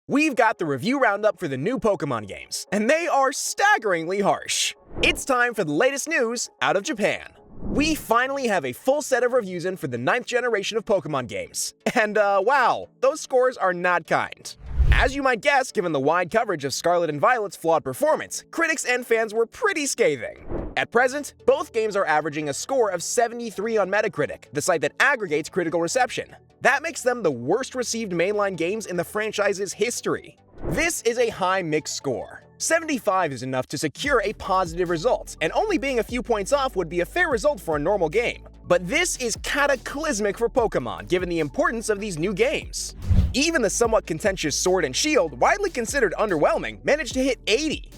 We've got the review roundup for the new Pokemon games, and they are staggeringly harsh. It's time for the latest news out of Japan. We finally have a full set of reviews in for the 9th generation of Pokemon games. And wow, those scores are not kind. As you might guess, given the wide coverage of Scarlet and Violet's flawed performance, critics and fans were pretty scathing. At present, both games are averaging a score of 73 on Metacritic, the site that aggregates critical reception. That makes them the worst received mainline games in the franchise's history. This is a high mixed score. 75 is enough to secure a positive result, and only being a few points off would be a fair result for a normal game. But this is cataclysmic for Pokemon, given the importance of these new games. Even the somewhat contentious Sword and Shield, widely considered underwhelming, managed to hit 80.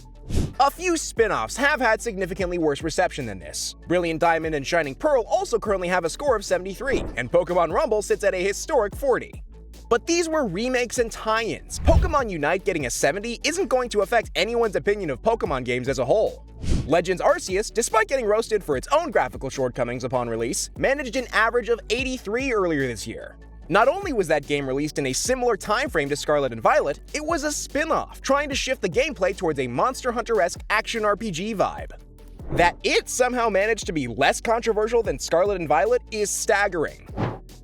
A few spin-offs have had significantly worse reception than this. Brilliant Diamond and Shining Pearl also currently have a score of 73, and Pokemon Rumble sits at a historic 40. But these were remakes and tie-ins. Pokemon Unite getting a 70 isn't going to affect anyone's opinion of Pokemon games as a whole. Legends Arceus, despite getting roasted for its own graphical shortcomings upon release, managed an average of 83 earlier this year. Not only was that game released in a similar time frame to Scarlet and Violet, it was a spin-off, trying to shift the gameplay towards a Monster Hunter-esque action RPG vibe. That it somehow managed to be less controversial than Scarlet and Violet is staggering.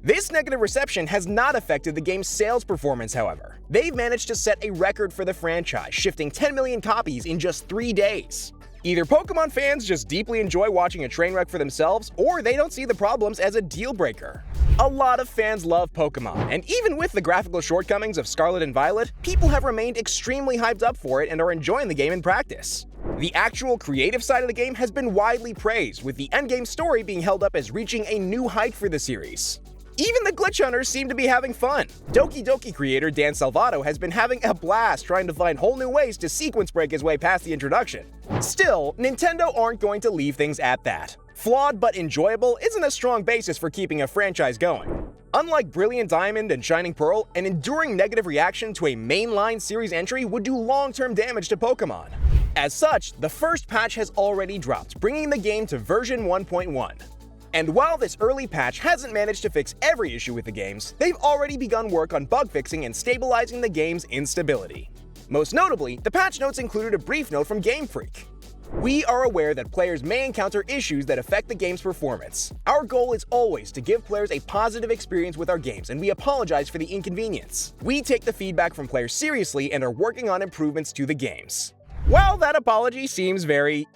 This negative reception has not affected the game's sales performance, however. They've managed to set a record for the franchise, shifting 10 million copies in just 3 days. Either Pokemon fans just deeply enjoy watching a train wreck for themselves, or they don't see the problems as a deal breaker. A lot of fans love Pokemon, and even with the graphical shortcomings of Scarlet and Violet, people have remained extremely hyped up for it and are enjoying the game in practice. The actual creative side of the game has been widely praised, with the endgame story being held up as reaching a new height for the series. Even the glitch hunters seem to be having fun. Doki Doki creator Dan Salvato has been having a blast trying to find whole new ways to sequence break his way past the introduction. Still, Nintendo aren't going to leave things at that. Flawed but enjoyable isn't a strong basis for keeping a franchise going. Unlike Brilliant Diamond and Shining Pearl, an enduring negative reaction to a mainline series entry would do long-term damage to Pokemon. As such, the first patch has already dropped, bringing the game to version 1.1. And while this early patch hasn't managed to fix every issue with the games, they've already begun work on bug fixing and stabilizing the game's instability. Most notably, the patch notes included a brief note from Game Freak. We are aware that players may encounter issues that affect the game's performance. Our goal is always to give players a positive experience with our games, and we apologize for the inconvenience. We take the feedback from players seriously and are working on improvements to the games. While that apology seems very,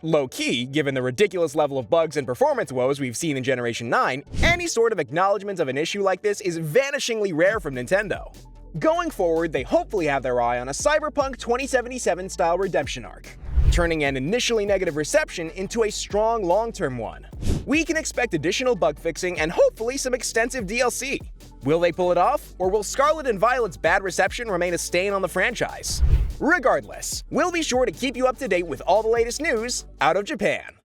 low-key, given the ridiculous level of bugs and performance woes we've seen in Generation 9, any sort of acknowledgement of an issue like this is vanishingly rare from Nintendo. Going forward, they hopefully have their eye on a Cyberpunk 2077-style redemption arc, turning an initially negative reception into a strong long-term one. We can expect additional bug fixing and hopefully some extensive DLC. Will they pull it off, or will Scarlet and Violet's bad reception remain a stain on the franchise? Regardless, we'll be sure to keep you up to date with all the latest news out of Japan.